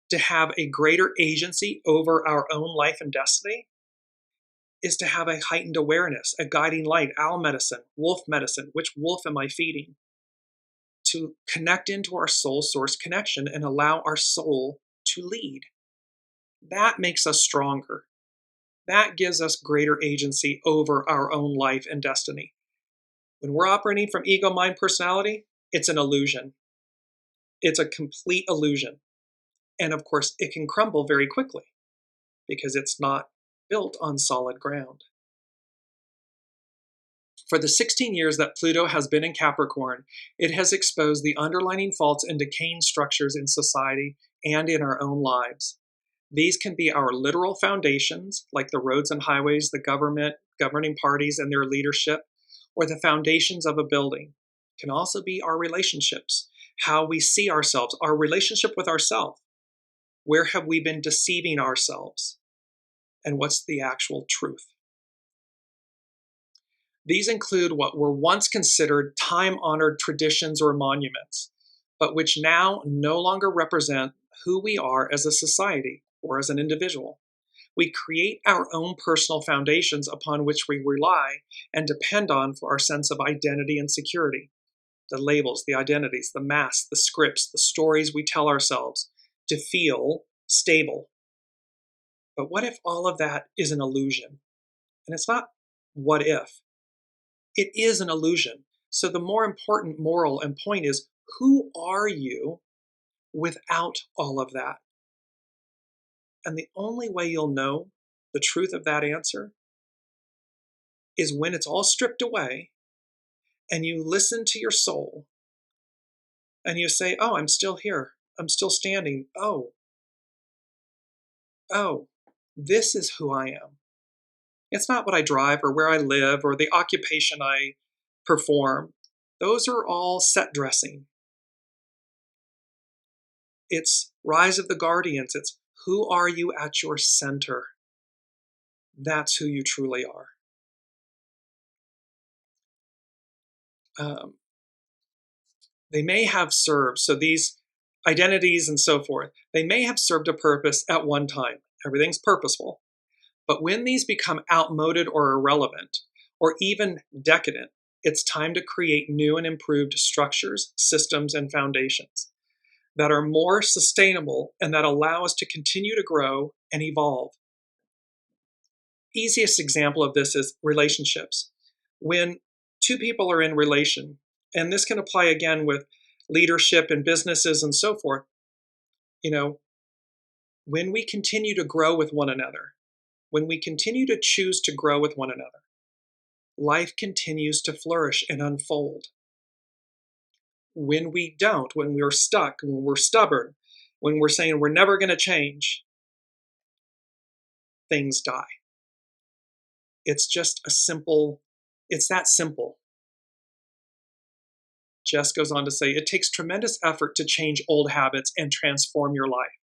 to have a greater agency over our own life and destiny is to have a heightened awareness, a guiding light, owl medicine, wolf medicine. Which wolf am I feeding? To connect into our soul source connection and allow our soul to lead. That makes us stronger. That gives us greater agency over our own life and destiny. When we're operating from ego, mind, personality, it's an illusion. It's a complete illusion. And of course, it can crumble very quickly. because it's not built on solid ground. For the 16 years that Pluto has been in Capricorn, it has exposed the underlying faults and decaying structures in society and in our own lives. These can be our literal foundations, like the roads and highways, the government, governing parties and their leadership, or the foundations of a building. It can also be our relationships, how we see ourselves, our relationship with ourselves. Where have we been deceiving ourselves? And what's the actual truth? These include what were once considered time-honored traditions or monuments, but which now no longer represent who we are as a society or as an individual. We create our own personal foundations upon which we rely and depend on for our sense of identity and security. The labels, the identities, the masks, the scripts, the stories we tell ourselves to feel stable. But what if all of that is an illusion? And it's not what if. It is an illusion. So the more important moral and point is, who are you without all of that? And the only way you'll know the truth of that answer is when it's all stripped away and you listen to your soul and you say, oh, I'm still here. I'm still standing. Oh, this is who I am. It's not what I drive or where I live or the occupation I perform. Those are all set dressing. It's Rise of the Guardians. It's who are you at your center? That's who you truly are. They may have served, so these identities and so forth, they may have served a purpose at one time. Everything's purposeful. But when these become outmoded or irrelevant, or even decadent, it's time to create new and improved structures, systems, and foundations that are more sustainable and that allow us to continue to grow and evolve. Easiest example of this is relationships. When two people are in relation, and this can apply again with leadership and businesses and so forth, when we continue to grow with one another, when we continue to choose to grow with one another, life continues to flourish and unfold. When we don't, when we're stuck, when we're stubborn, when we're saying we're never going to change, things die. It's that simple. Jess goes on to say, it takes tremendous effort to change old habits and transform your life.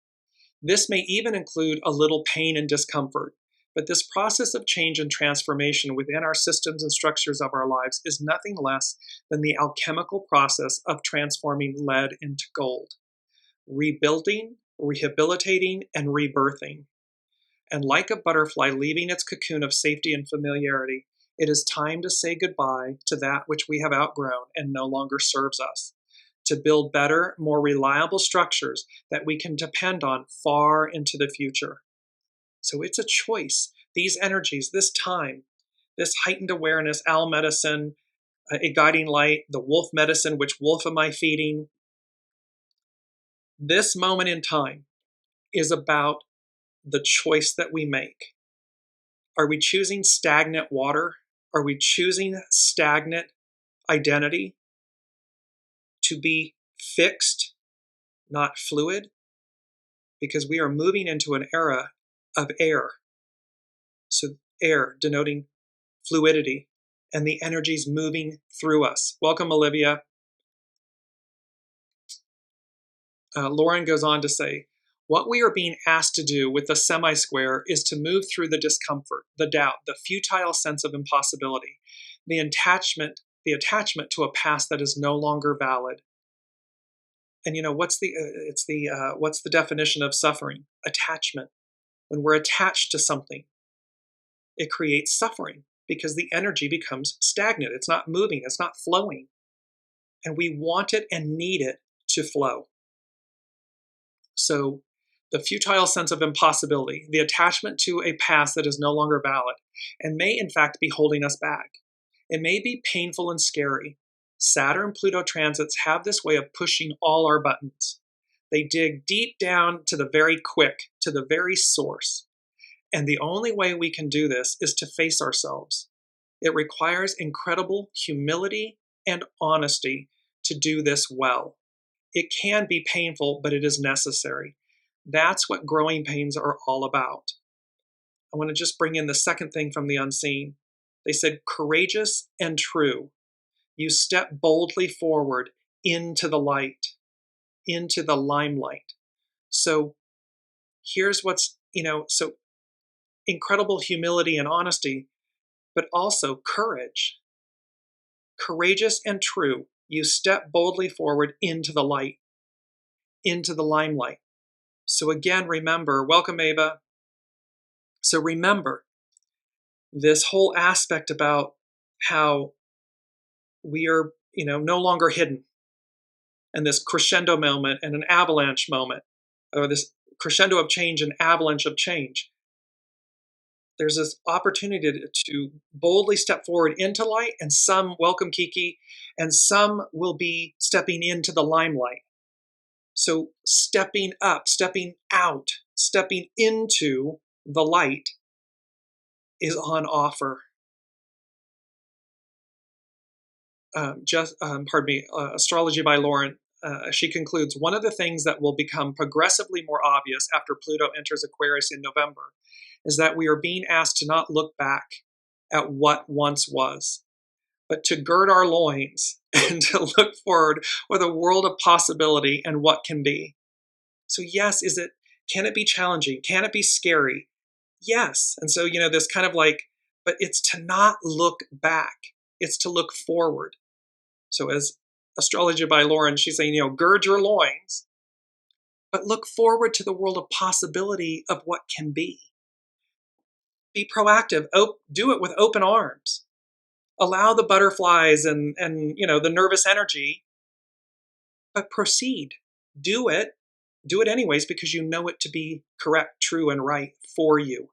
This may even include a little pain and discomfort, but this process of change and transformation within our systems and structures of our lives is nothing less than the alchemical process of transforming lead into gold, rebuilding, rehabilitating, and rebirthing. And like a butterfly leaving its cocoon of safety and familiarity, it is time to say goodbye to that which we have outgrown and no longer serves us, to build better, more reliable structures that we can depend on far into the future. So it's a choice. These energies, this time, this heightened awareness, owl medicine, a guiding light, the wolf medicine, which wolf am I feeding? This moment in time is about the choice that we make. Are we choosing stagnant water? Are we choosing stagnant identity to be fixed, not fluid? Because we are moving into an era of air. So air denoting fluidity and the energies moving through us. Welcome, Olivia. Lauren goes on to say, what we are being asked to do with the semi-square is to move through the discomfort, the doubt, the futile sense of impossibility, the attachment to a past that is no longer valid. And what's the definition of suffering? Attachment. When we're attached to something, it creates suffering because the energy becomes stagnant. It's not moving. It's not flowing. And we want it and need it to flow. So the futile sense of impossibility, the attachment to a past that is no longer valid and may in fact be holding us back. It may be painful and scary. Saturn-Pluto transits have this way of pushing all our buttons. They dig deep down to the very quick, to the very source. And the only way we can do this is to face ourselves. It requires incredible humility and honesty to do this well. It can be painful, but it is necessary. That's what growing pains are all about. I want to just bring in the second thing from the unseen. They said, courageous and true. You step boldly forward into the light, into the limelight. So here's what's, so incredible humility and honesty, but also courage. Courageous and true. You step boldly forward into the light, into the limelight. So again, remember, welcome Ava. So remember this whole aspect about how we are, no longer hidden. And this crescendo moment and an avalanche moment, or this crescendo of change and avalanche of change. There's this opportunity to boldly step forward into light, and some, welcome Kiki, and some will be stepping into the limelight. So stepping up, stepping out, stepping into the light is on offer. Astrology by Lauren, she concludes, one of the things that will become progressively more obvious after Pluto enters Aquarius in November is that we are being asked to not look back at what once was, but to gird our loins and to look forward with a world of possibility and what can be. So yes, can it be challenging? Can it be scary? Yes. And so, this kind of but it's to not look back. It's to look forward. So as Astrology by Lauren, she's saying, gird your loins, but look forward to the world of possibility of what can be. Be proactive. Do it with open arms. Allow the butterflies and the nervous energy, but proceed. Do it. Do it anyways because you know it to be correct, true, and right for you.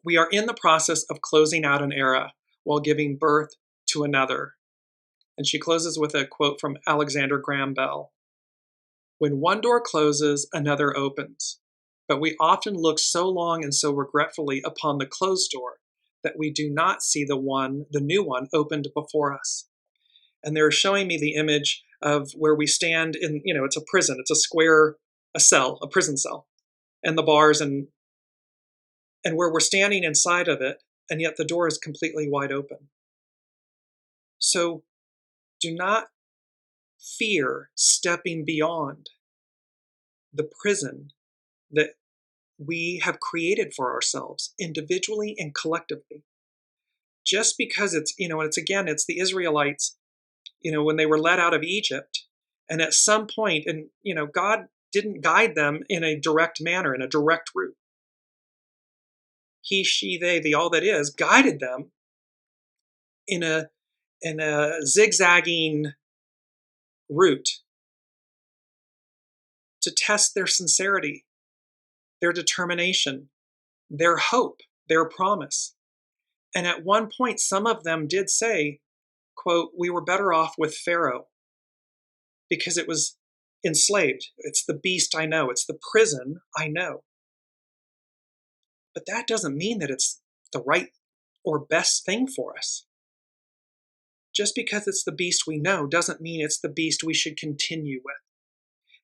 We are in the process of closing out an era while giving birth to another. And she closes with a quote from Alexander Graham Bell. When one door closes, another opens. But we often look so long and so regretfully upon the closed door that we do not see the new one opened before us. And they're showing me the image of where we stand in, it's a prison, it's a prison cell, and the bars and where we're standing inside of it, and yet the door is completely wide open. So do not fear stepping beyond the prison that we have created for ourselves individually and collectively. Just because it's the Israelites, when they were led out of Egypt, and at some point, and God didn't guide them in a direct manner, in a direct route. He, she, they, the all that is, guided them in a zigzagging route to test their sincerity, their determination, their hope, their promise. And at one point, some of them did say, quote, we were better off with Pharaoh because it was enslaved. It's the beast I know. It's the prison I know. But that doesn't mean that it's the right or best thing for us. Just because it's the beast we know doesn't mean it's the beast we should continue with.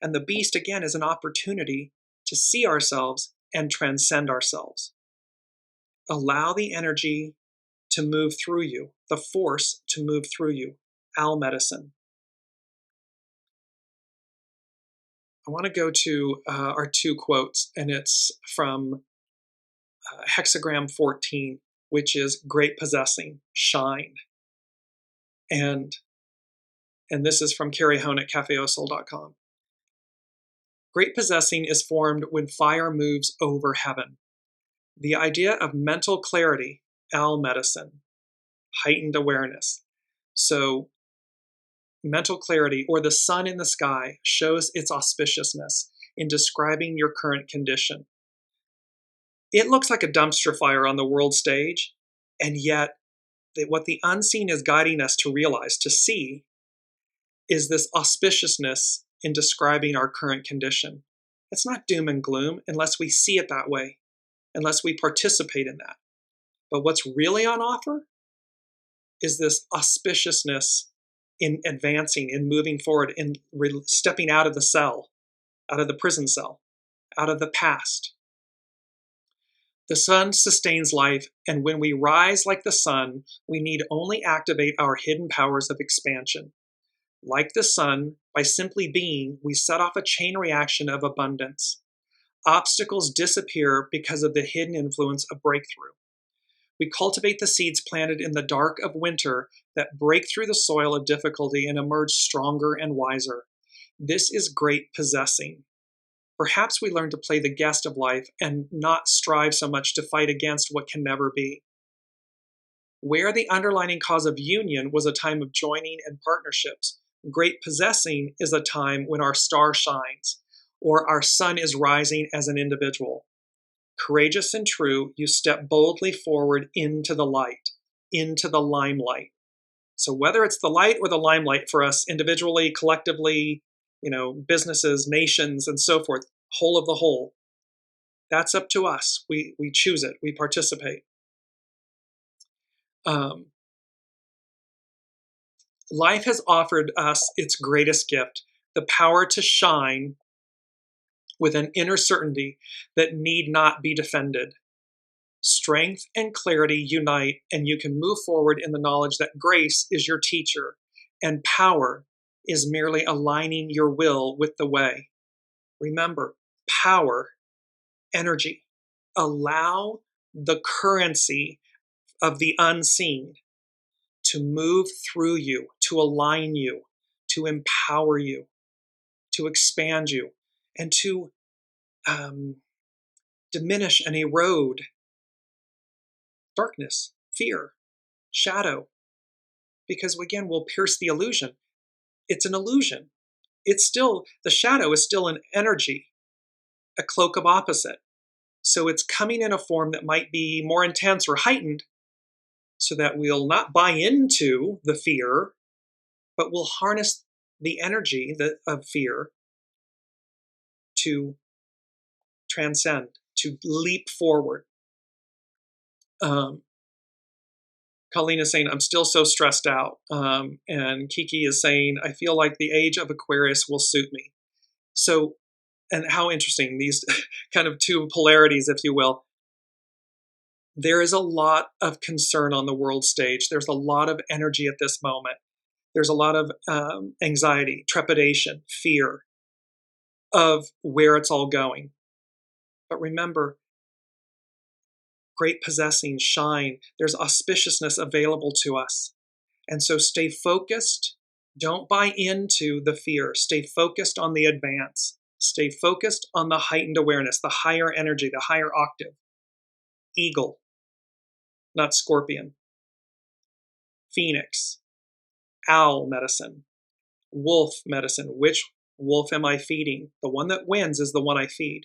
And the beast, again, is an opportunity to see ourselves and transcend ourselves. Allow the energy to move through you, the force to move through you. Owl medicine. I want to go to our two quotes, and it's from hexagram 14, which is great possessing, shine. And this is from Carrie Hone at cafeosul.com. Great possessing is formed when fire moves over heaven. The idea of mental clarity, owl medicine, heightened awareness. So mental clarity, or the sun in the sky, shows its auspiciousness in describing your current condition. It looks like a dumpster fire on the world stage, and yet what the unseen is guiding us to realize, to see, is this auspiciousness in describing our current condition. It's not doom and gloom unless we see it that way, unless we participate in that. But what's really on offer is this auspiciousness in advancing, in moving forward, in stepping out of the cell, out of the prison cell, out of the past. The sun sustains life, and when we rise like the sun, we need only activate our hidden powers of expansion. Like the sun, by simply being, we set off a chain reaction of abundance. Obstacles disappear because of the hidden influence of breakthrough. We cultivate the seeds planted in the dark of winter that break through the soil of difficulty and emerge stronger and wiser. This is great possessing. Perhaps we learn to play the guest of life and not strive so much to fight against what can never be. Where the underlying cause of union was a time of joining and partnerships, great possessing is a time when our star shines, or our sun is rising as an individual. Courageous and true, you step boldly forward into the light, into the limelight. So whether it's the light or the limelight for us individually, collectively, businesses, nations, and so forth, whole of the whole, that's up to us. We choose it. We participate. Life has offered us its greatest gift, the power to shine with an inner certainty that need not be defended. Strength and clarity unite, and you can move forward in the knowledge that grace is your teacher, and power is merely aligning your will with the way. Remember, power, energy. Allow the currency of the unseen to move through you, to align you, to empower you, to expand you, and to diminish and erode darkness, fear, shadow. Because again, we'll pierce the illusion. It's an illusion. It's still, the shadow is still an energy, a cloak of opposite. So it's coming in a form that might be more intense or heightened, so that we'll not buy into the fear, but we'll harness the energy of fear to transcend, to leap forward. Colleen is saying, I'm still so stressed out. And Kiki is saying, I feel like the age of Aquarius will suit me. So, and how interesting, these kind of two polarities, if you will. There is a lot of concern on the world stage. There's a lot of energy at this moment. There's a lot of anxiety, trepidation, fear of where it's all going. But remember, great possessing, shine, there's auspiciousness available to us. And so stay focused. Don't buy into the fear. Stay focused on the advance. Stay focused on the heightened awareness, the higher energy, the higher octave. Eagle, not scorpion. Phoenix, owl medicine, wolf medicine. Which wolf am I feeding? The one that wins is the one I feed.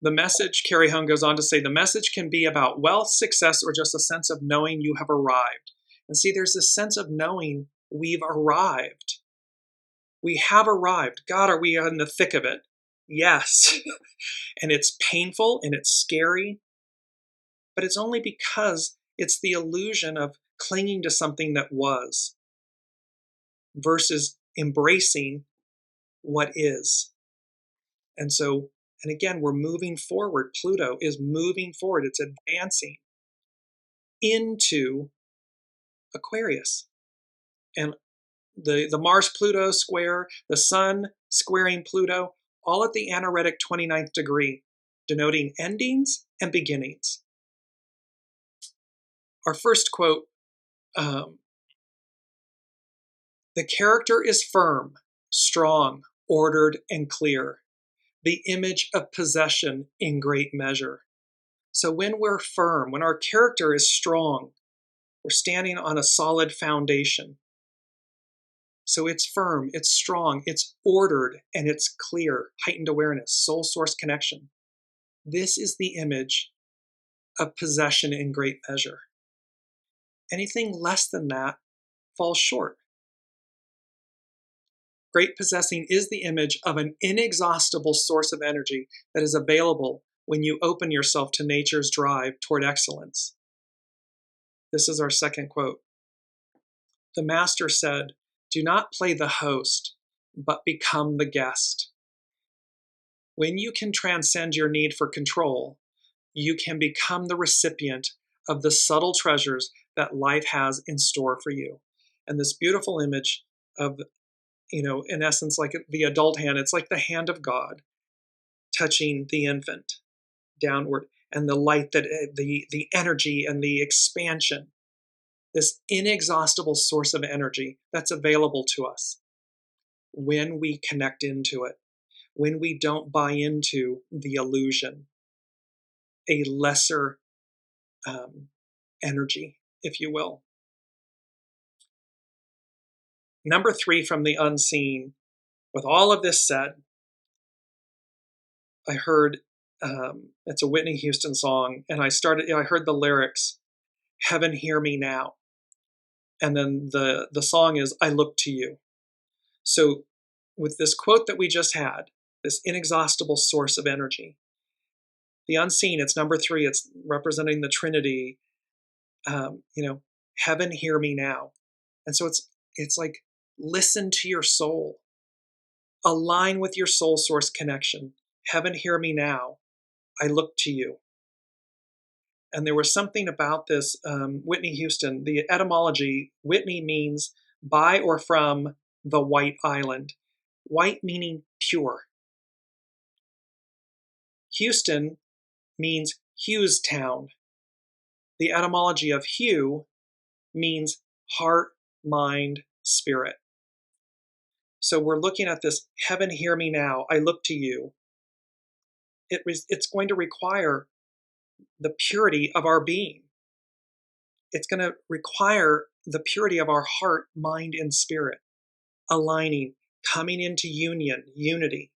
The message, Carrie Hung goes on to say, the message can be about wealth, success, or just a sense of knowing you have arrived. And see, there's this sense of knowing we've arrived. We have arrived. God, are we in the thick of it? Yes. And it's painful and it's scary, but it's only because it's the illusion of clinging to something that was versus embracing what is. And so, and again, we're moving forward. Pluto is moving forward. It's advancing into Aquarius. And the Mars-Pluto square, the Sun squaring Pluto, all at the anaretic 29th degree, denoting endings and beginnings. Our first quote, the character is firm, strong, ordered, and clear, the image of possession in great measure. So when we're firm, when our character is strong, we're standing on a solid foundation. So it's firm, it's strong, it's ordered, and it's clear, heightened awareness, soul source connection. This is the image of possession in great measure. Anything less than that falls short. Great possessing is the image of an inexhaustible source of energy that is available when you open yourself to nature's drive toward excellence. This is our second quote. The master said, "Do not play the host, but become the guest." When you can transcend your need for control, you can become the recipient of the subtle treasures that life has in store for you. And this beautiful image of, in essence, like the adult hand, it's like the hand of God touching the infant downward, and the light, that the energy and the expansion, this inexhaustible source of energy that's available to us when we connect into it, when we don't buy into the illusion, a lesser energy, if you will. Number 3 from the unseen. With all of this said, I heard, it's a Whitney Houston song, and I heard the lyrics, "Heaven, hear me now." And then the song is, "I look to you." So with this quote that we just had, this inexhaustible source of energy, the unseen, it's number 3, it's representing the Trinity, heaven, hear me now. And so it's like, listen to your soul, align with your soul source connection. Heaven, hear me now. I look to you. And there was something about this, Whitney Houston, the etymology, Whitney means by or from the White Island. White meaning pure. Houston means Hugh's town. The etymology of Hugh means heart, mind, spirit. So we're looking at this, heaven, hear me now, I look to you. It's going to require the purity of our being. It's going to require the purity of our heart, mind, and spirit, aligning, coming into union, unity,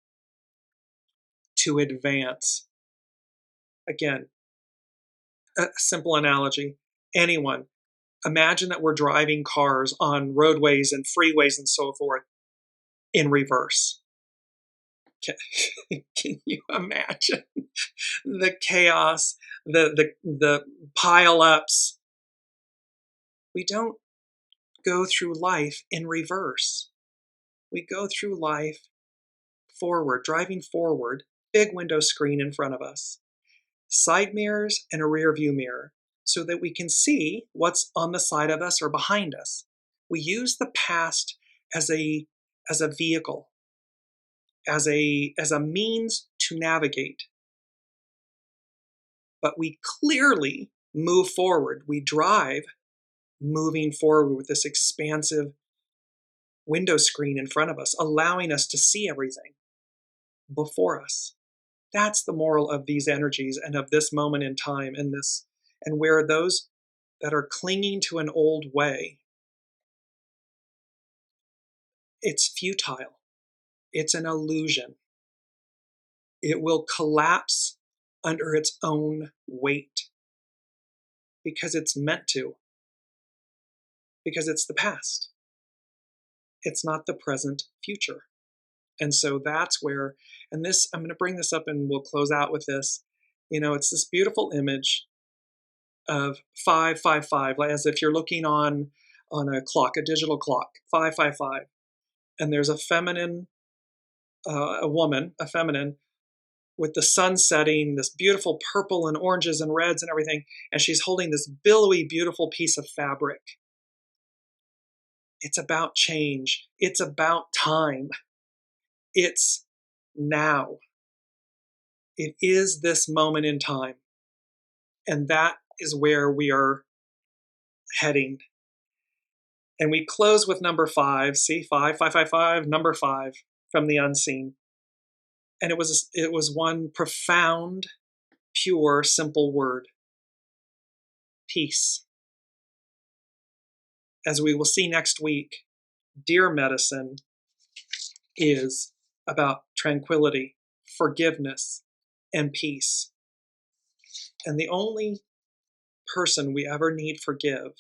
to advance. Again, a simple analogy. Anyone, imagine that we're driving cars on roadways and freeways and so forth in reverse. Can you imagine the chaos, the pile-ups? We don't go through life in reverse. We go through life forward, driving forward, big window screen in front of us, side mirrors and a rear view mirror, so that we can see what's on the side of us or behind us. We use the past as a vehicle, as a means to navigate. But we clearly move forward. We drive moving forward with this expansive window screen in front of us, allowing us to see everything before us. That's the moral of these energies and of this moment in time, and where those that are clinging to an old way, it's futile. It's an illusion. It will collapse under its own weight because it's meant to, because it's the past. It's not the present future. And so that's where, and this, I'm going to bring this up and we'll close out with this. It's this beautiful image of 555, as if you're looking on a clock, a digital clock, 555. And there's a feminine, a feminine, with the sun setting, this beautiful purple and oranges and reds and everything, and she's holding this billowy, beautiful piece of fabric. It's about change. It's about time. It's now. It is this moment in time. And that is where we are heading. And we close with number 5. See, 5, number 5 from the unseen. And it was one profound, pure, simple word. Peace. As we will see next week, Dear Medicine is about tranquility, forgiveness, and peace. And the only person we ever need forgive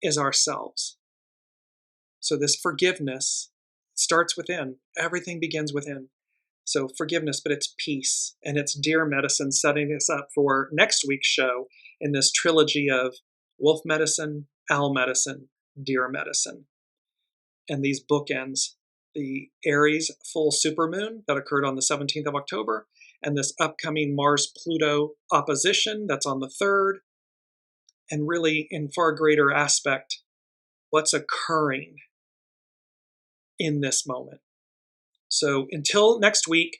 is ourselves. So this forgiveness starts within. Everything begins within. So forgiveness, but it's peace. And it's Dear Medicine setting us up for next week's show in this trilogy of Wolf Medicine, Owl Medicine, Dear Medicine. And these bookends, the Aries full supermoon that occurred on the 17th of October, and this upcoming Mars-Pluto opposition that's on the 3rd, and really in far greater aspect, what's occurring in this moment. So until next week,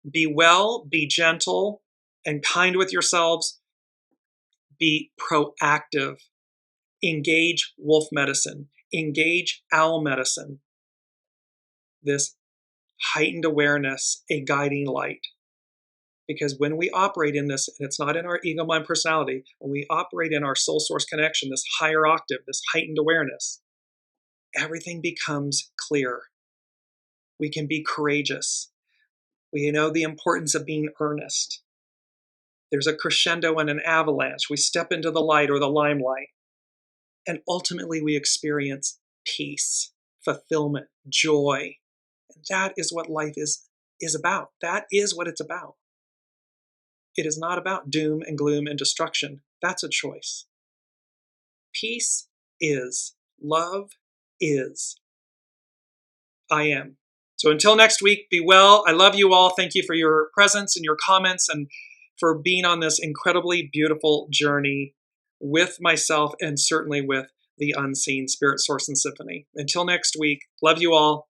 be well, be gentle, and kind with yourselves. Be proactive. Engage wolf medicine. Engage owl medicine. This heightened awareness, a guiding light. Because when we operate in this, and it's not in our ego, mind, personality, when we operate in our soul source connection, this higher octave, this heightened awareness, everything becomes clear. We can be courageous. We know the importance of being earnest. There's a crescendo and an avalanche. We step into the light or the limelight. And ultimately we experience peace, fulfillment, joy. And that is what life is about. That is what it's about. It is not about doom and gloom and destruction. That's a choice. Peace is. Love is. I am. So until next week, be well. I love you all. Thank you for your presence and your comments and for being on this incredibly beautiful journey with myself and certainly with the unseen Spirit, Source, and Symphony. Until next week, love you all.